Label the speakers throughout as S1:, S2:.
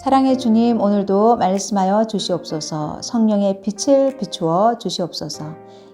S1: 사랑의 주님, 오늘도 말씀하여 주시옵소서. 성령의 빛을 비추어 주시옵소서.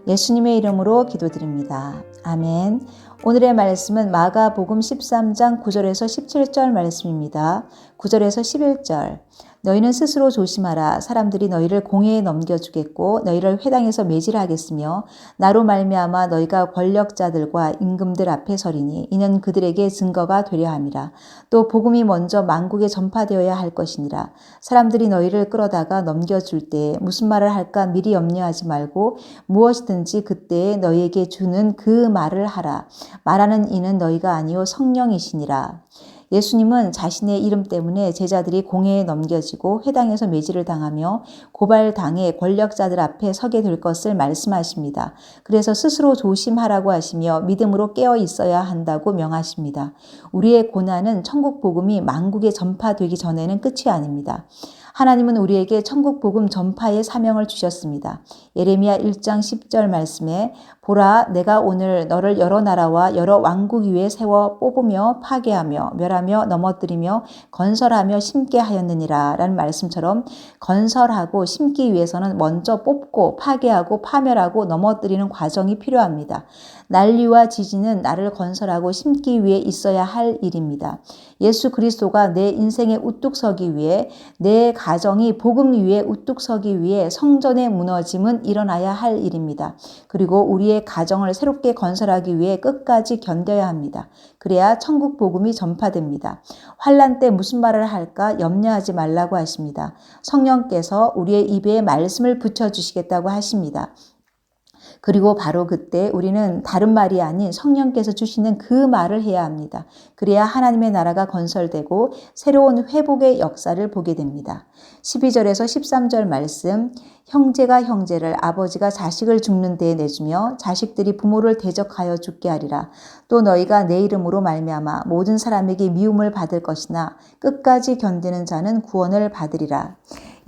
S1: 예수님의 이름으로 기도드립니다. 아멘. 오늘의 말씀은 마가복음 13장 9절에서 17절 말씀입니다. 9절에서 11절. 너희는 스스로 조심하라. 사람들이 너희를 공회에 넘겨주겠고 너희를 회당에서 매질하겠으며 나로 말미암아 너희가 권력자들과 임금들 앞에 서리니 이는 그들에게 증거가 되려 함이라. 또 복음이 먼저 만국에 전파되어야 할 것이니라. 사람들이 너희를 끌어다가 넘겨줄 때에 무슨 말을 할까 미리 염려하지 말고 무엇이든지 그때에 너희에게 주는 그 말을 하라. 말하는 이는 너희가 아니요 성령이시니라. 예수님은 자신의 이름 때문에 제자들이 공회에 넘겨지고 회당에서 매질을 당하며 고발당해 권력자들 앞에 서게 될 것을 말씀하십니다. 그래서 스스로 조심하라고 하시며 믿음으로 깨어 있어야 한다고 명하십니다. 우리의 고난은 천국 복음이 만국에 전파되기 전에는 끝이 아닙니다. 하나님은 우리에게 천국 복음 전파의 사명을 주셨습니다. 예레미야 1장 10절 말씀에 보라 내가 오늘 너를 여러 나라와 여러 왕국 위에 세워 뽑으며 파괴하며 멸하며 넘어뜨리며 건설하며 심게 하였느니라 라는 말씀처럼 건설하고 심기 위해서는 먼저 뽑고 파괴하고 파멸하고 넘어뜨리는 과정이 필요합니다. 난리와 지진은 나를 건설하고 심기 위해 있어야 할 일입니다. 예수 그리스도가 내 인생에 우뚝 서기 위해 내 가정이 복음 위에 우뚝 서기 위해 성전의 무너짐은 일어나야 할 일입니다. 그리고 우리의 가정을 새롭게 건설하기 위해 끝까지 견뎌야 합니다. 그래야 천국 복음이 전파됩니다. 환난 때 무슨 말을 할까 염려하지 말라고 하십니다. 성령께서 우리의 입에 말씀을 붙여주시겠다고 하십니다. 그리고 바로 그때 우리는 다른 말이 아닌 성령께서 주시는 그 말을 해야 합니다. 그래야 하나님의 나라가 건설되고 새로운 회복의 역사를 보게 됩니다. 12절에서 13절 말씀, 형제가 형제를 아버지가 자식을 죽는 데에 내주며 자식들이 부모를 대적하여 죽게 하리라. 또 너희가 내 이름으로 말미암아 모든 사람에게 미움을 받을 것이나 끝까지 견디는 자는 구원을 받으리라.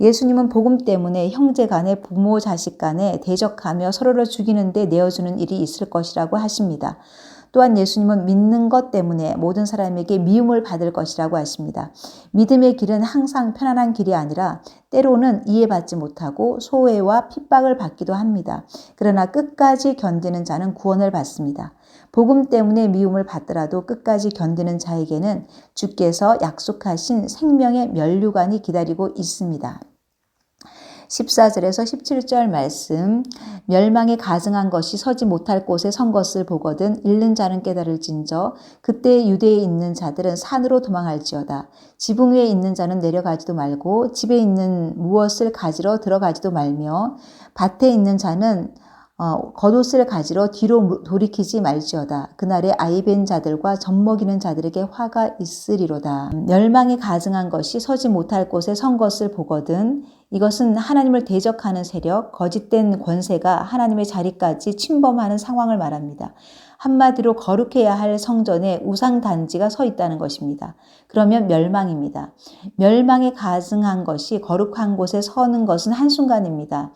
S1: 예수님은 복음 때문에 형제 간에 부모 자식 간에 대적하며 서로를 죽이는 데 내어주는 일이 있을 것이라고 하십니다. 또한 예수님은 믿는 것 때문에 모든 사람에게 미움을 받을 것이라고 하십니다. 믿음의 길은 항상 편안한 길이 아니라 때로는 이해받지 못하고 소외와 핍박을 받기도 합니다. 그러나 끝까지 견디는 자는 구원을 받습니다. 복음 때문에 미움을 받더라도 끝까지 견디는 자에게는 주께서 약속하신 생명의 면류관이 기다리고 있습니다. 14절에서 17절 말씀, 멸망에 가증한 것이 서지 못할 곳에 선 것을 보거든 잃는 자는 깨달을진저 그때 유대에 있는 자들은 산으로 도망할지어다. 지붕 위에 있는 자는 내려가지도 말고 집에 있는 무엇을 가지러 들어가지도 말며 밭에 있는 자는 겉옷을 가지러 뒤로 돌이키지 말지어다. 그날에 아이벤 자들과 젖먹이는 자들에게 화가 있으리로다. 멸망에 가증한 것이 서지 못할 곳에 선 것을 보거든 이것은 하나님을 대적하는 세력, 거짓된 권세가 하나님의 자리까지 침범하는 상황을 말합니다. 한마디로 거룩해야 할 성전에 우상단지가 서 있다는 것입니다. 그러면 멸망입니다. 멸망에 가증한 것이 거룩한 곳에 서는 것은 한순간입니다.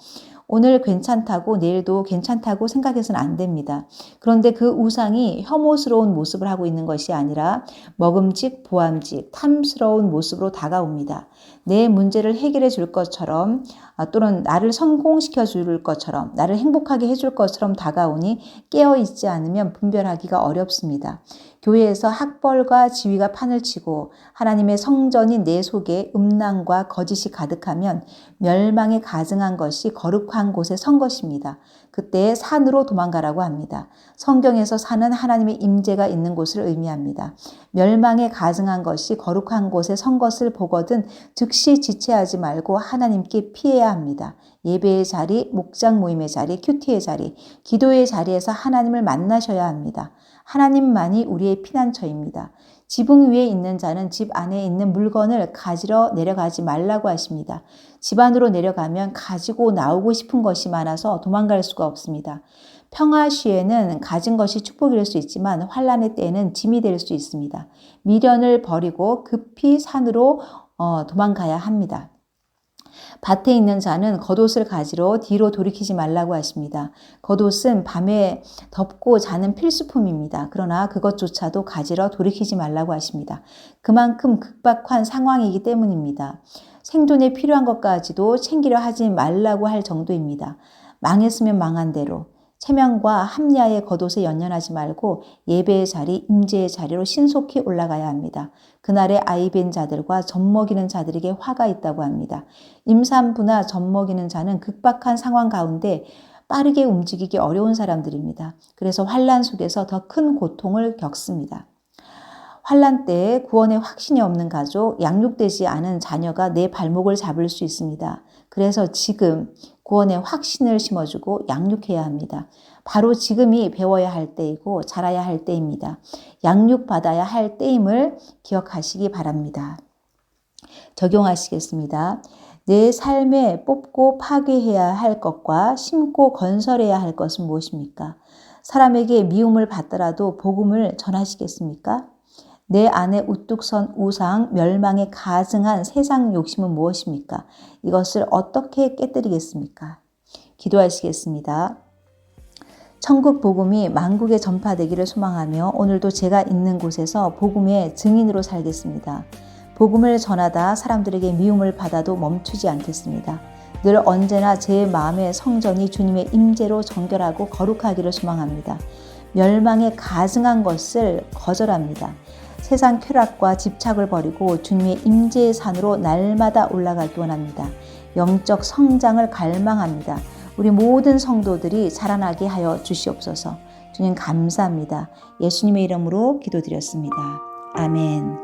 S1: 오늘 괜찮다고 내일도 괜찮다고 생각해서는 안 됩니다. 그런데 그 우상이 혐오스러운 모습을 하고 있는 것이 아니라 먹음직, 보암직, 탐스러운 모습으로 다가옵니다. 내 문제를 해결해 줄 것처럼 또는 나를 성공시켜 줄 것처럼 나를 행복하게 해줄 것처럼 다가오니 깨어있지 않으면 분별하기가 어렵습니다. 교회에서 학벌과 지위가 판을 치고 하나님의 성전인 내 속에 음란과 거짓이 가득하면 멸망에 가증한 것이 거룩한 곳에 선 것입니다. 그때 산으로 도망가라고 합니다. 성경에서 산은 하나님의 임재가 있는 곳을 의미합니다. 멸망에 가증한 것이 거룩한 곳에 선 것을 보거든 즉시 지체하지 말고 하나님께 피해야 합니다. 예배의 자리, 목장 모임의 자리, 큐티의 자리, 기도의 자리에서 하나님을 만나셔야 합니다. 하나님만이 우리의 피난처입니다. 지붕 위에 있는 자는 집 안에 있는 물건을 가지러 내려가지 말라고 하십니다. 집 안으로 내려가면 가지고 나오고 싶은 것이 많아서 도망갈 수가 없습니다. 평화 시에는 가진 것이 축복일 수 있지만 환난의 때에는 짐이 될 수 있습니다. 미련을 버리고 급히 산으로 도망가야 합니다. 밭에 있는 자는 겉옷을 가지러 뒤로 돌이키지 말라고 하십니다. 겉옷은 밤에 덮고 자는 필수품입니다. 그러나 그것조차도 가지러 돌이키지 말라고 하십니다. 그만큼 급박한 상황이기 때문입니다. 생존에 필요한 것까지도 챙기려 하지 말라고 할 정도입니다. 망했으면 망한 대로 체면과 합리화의 겉옷에 연연하지 말고 예배의 자리, 임재의 자리로 신속히 올라가야 합니다. 그날에 아이벤 자들과 젖먹이는 자들에게 화가 있다고 합니다. 임산부나 젖먹이는 자는 급박한 상황 가운데 빠르게 움직이기 어려운 사람들입니다. 그래서 환난 속에서 더 큰 고통을 겪습니다. 환난 때에 구원의 확신이 없는 가족, 양육되지 않은 자녀가 내 발목을 잡을 수 있습니다. 그래서 지금 구원의 확신을 심어주고 양육해야 합니다. 바로 지금이 배워야 할 때이고 자라야 할 때입니다. 양육받아야 할 때임을 기억하시기 바랍니다. 적용하시겠습니다. 내 삶에 뽑고 파괴해야 할 것과 심고 건설해야 할 것은 무엇입니까? 사람에게 미움을 받더라도 복음을 전하시겠습니까? 내 안에 우뚝 선 우상, 멸망에 가증한 세상 욕심은 무엇입니까? 이것을 어떻게 깨뜨리겠습니까? 기도하시겠습니다. 천국 복음이 만국에 전파되기를 소망하며 오늘도 제가 있는 곳에서 복음의 증인으로 살겠습니다. 복음을 전하다 사람들에게 미움을 받아도 멈추지 않겠습니다. 늘 언제나 제 마음의 성전이 주님의 임재로 정결하고 거룩하기를 소망합니다. 멸망에 가증한 것을 거절합니다. 세상 쾌락과 집착을 버리고 주님의 임재의 산으로 날마다 올라가기 원합니다. 영적 성장을 갈망합니다. 우리 모든 성도들이 자라나게 하여 주시옵소서. 주님 감사합니다. 예수님의 이름으로 기도드렸습니다. 아멘.